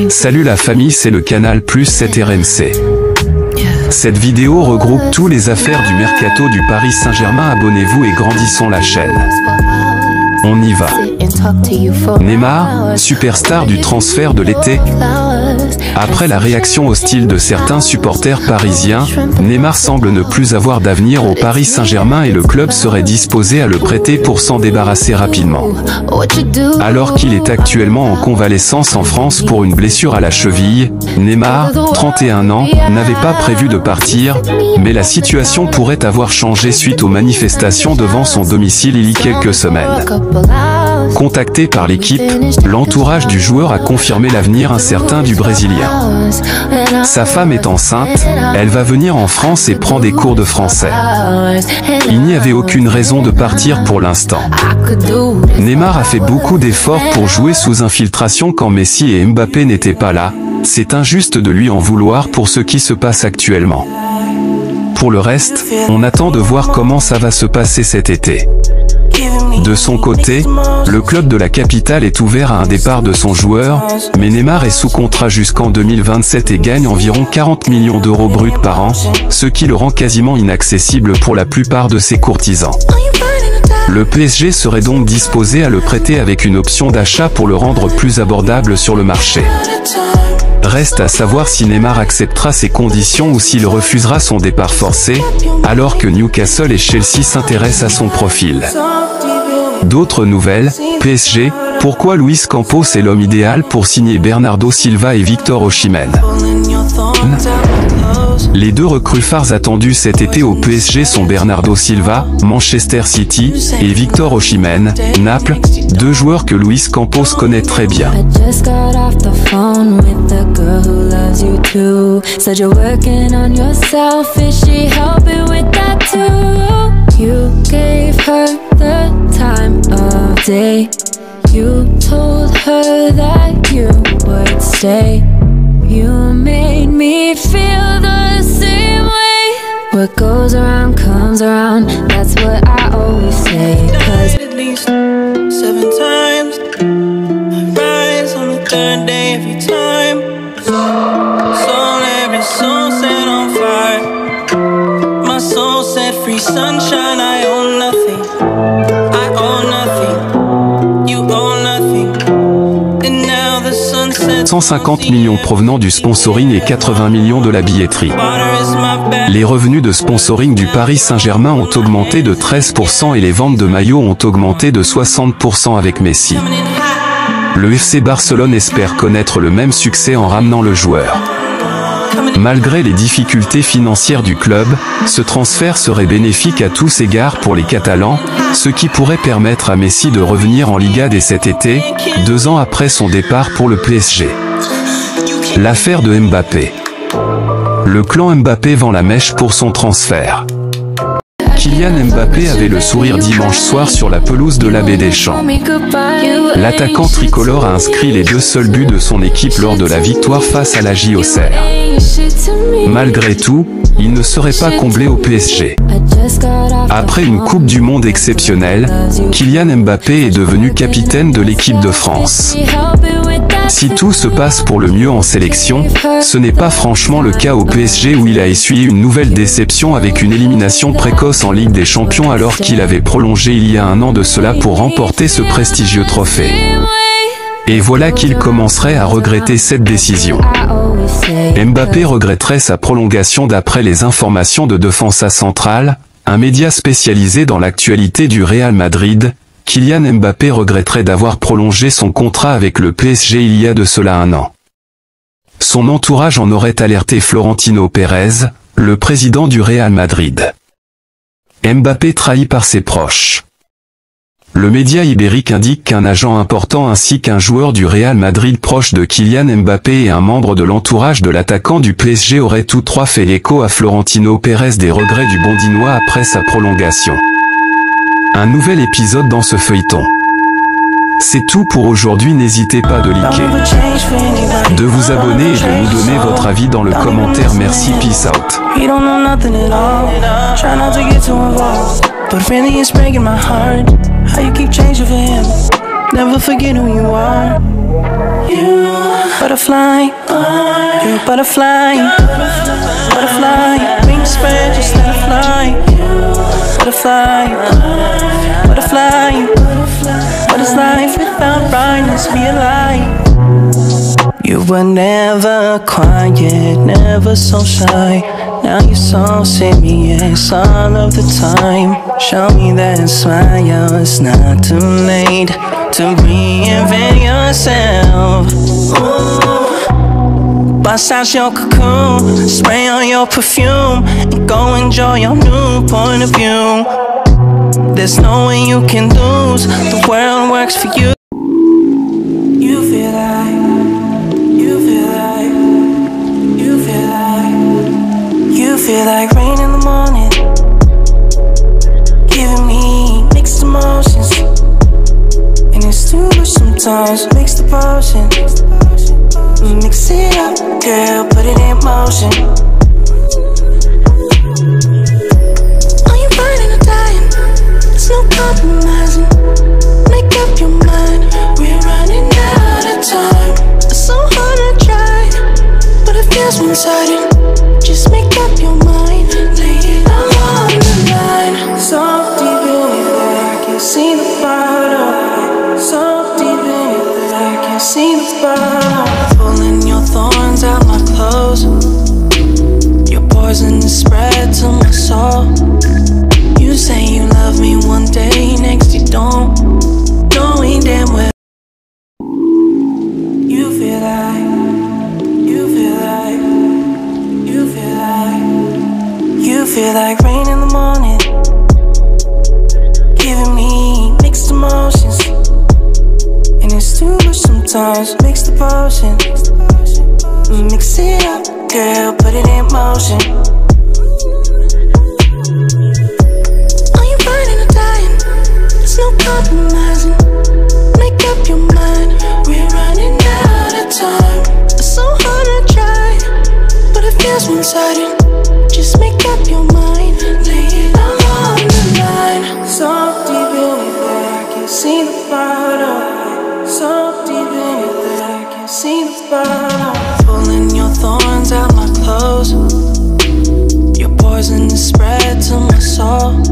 Salut la famille, c'est le Canal Plus 7 RMC. Cette vidéo regroupe tous les affaires du mercato du Paris Saint-Germain. Abonnez-vous et grandissons la chaîne. On y va. Neymar, superstar du transfert de l'été. Après la réaction hostile de certains supporters parisiens, Neymar semble ne plus avoir d'avenir au Paris Saint-Germain et le club serait disposé à le prêter pour s'en débarrasser rapidement. Alors qu'il est actuellement en convalescence en France pour une blessure à la cheville, Neymar, 31 ans, n'avait pas prévu de partir, mais la situation pourrait avoir changé suite aux manifestations devant son domicile il y a quelques semaines. Contacté par l'équipe, l'entourage du joueur a confirmé l'avenir incertain du Brésilien. Sa femme est enceinte, elle va venir en France et prend des cours de français. Il n'y avait aucune raison de partir pour l'instant. Neymar a fait beaucoup d'efforts pour jouer sous infiltration quand Messi et Mbappé n'étaient pas là. C'est injuste de lui en vouloir pour ce qui se passe actuellement. Pour le reste, on attend de voir comment ça va se passer cet été. De son côté, le club de la capitale est ouvert à un départ de son joueur, mais Neymar est sous contrat jusqu'en 2027 et gagne environ 40 millions d'euros bruts par an, ce qui le rend quasiment inaccessible pour la plupart de ses courtisans. Le PSG serait donc disposé à le prêter avec une option d'achat pour le rendre plus abordable sur le marché. Reste à savoir si Neymar acceptera ces conditions ou s'il refusera son départ forcé, alors que Newcastle et Chelsea s'intéressent à son profil. D'autres nouvelles, PSG, pourquoi Luis Campos est l'homme idéal pour signer Bernardo Silva et Victor Osimhen. Les deux recrues phares attendus cet été au PSG sont Bernardo Silva, Manchester City, et Victor Osimhen, Naples, deux joueurs que Luis Campos connaît très bien. You gave her the time of day. You told her that you would stay. You made me feel the same way. What goes around comes around. That's what I always say. 'Cause at least 7 times. I rise on the 3rd day every time. Every soul set on fire. My soul set free, sunshine. I own nothing. I own nothing. You own nothing. And now the sunset. 150 millions provenant du sponsoring et 80 millions de la billetterie. Les revenus de sponsoring du Paris Saint-Germain ont augmenté de 13% et les ventes de maillots ont augmenté de 60% avec Messi. Le FC Barcelone espère connaître le même succès en ramenant le joueur. Malgré les difficultés financières du club, ce transfert serait bénéfique à tous égards pour les Catalans, ce qui pourrait permettre à Messi de revenir en Liga dès cet été, 2 ans après son départ pour le PSG. L'affaire de Mbappé. Le clan Mbappé vend la mèche pour son transfert. Kylian Mbappé avait le sourire dimanche soir sur la pelouse de l'Abbé des Champs. L'attaquant tricolore a inscrit les 2 seuls buts de son équipe lors de la victoire face à la Auxerre. Malgré tout, il ne serait pas comblé au PSG. Après une Coupe du Monde exceptionnelle, Kylian Mbappé est devenu capitaine de l'équipe de France. Si tout se passe pour le mieux en sélection, ce n'est pas franchement le cas au PSG où il a essuyé une nouvelle déception avec une élimination précoce en Ligue des Champions alors qu'il avait prolongé il y a 1 an de cela pour remporter ce prestigieux trophée. Et voilà qu'il commencerait à regretter cette décision. Mbappé regretterait sa prolongation d'après les informations de Defensa Central, un média spécialisé dans l'actualité du Real Madrid. Kylian Mbappé regretterait d'avoir prolongé son contrat avec le PSG il y a de cela 1 an. Son entourage en aurait alerté Florentino Pérez, le président du Real Madrid. Mbappé trahi par ses proches. Le média ibérique indique qu'un agent important ainsi qu'un joueur du Real Madrid proche de Kylian Mbappé et un membre de l'entourage de l'attaquant du PSG auraient tous 3 fait écho à Florentino Pérez des regrets du Bondinois après sa prolongation. Un nouvel épisode dans ce feuilleton. C'est tout pour aujourd'hui, n'hésitez pas de liker, de vous abonner et de nous donner votre avis dans le commentaire. Merci, peace out. But really it's breaking my heart. never forget who you are. You butterfly, you're a butterfly, butterfly. Wings spread, just let it fly. Butterfly, butterfly. What is life without brightness? Be a light. You were never quiet, never so shy. Now you're so serious all of the time. Show me that smile, it's not too late to reinvent yourself. Ooh. Bust out your cocoon, spray on your perfume, and go enjoy your new point of view. There's no way you can lose, the world works for you. You feel like, you feel like, you feel like, you feel like rain in the morning, giving me mixed emotions. And it's too much sometimes, mix the potion. Mix it up, girl, put it in motion. Are you burning or dying? There's no compromising. Make up your mind, we're running out of time. It's so hard to try, but it feels one-sided. Just make up your mind, lay it all on the line. So deep in it that I can see the bottom. So deep in it that I can see the bottom. Pulling your thorns out my clothes. Your poison is spread to my soul. You say you love me one day, next you don't. Knowing damn well you feel like, you feel like, you feel like, you feel like rain in the morning, giving me mixed emotions. And it's too much sometimes, mix the potion. Mix it up, girl, put it in motion. Are you burning or dying? There's no compromising. Make up your mind, we're running out of time. It's so hard to try, but it feels one-sided. Just make up your mind, lay it all on the line. So deep in it that I can see the bottom. So deep in it that I can see the bottom. Pulling your thorns out my clothes. Your poison is spread to my soul.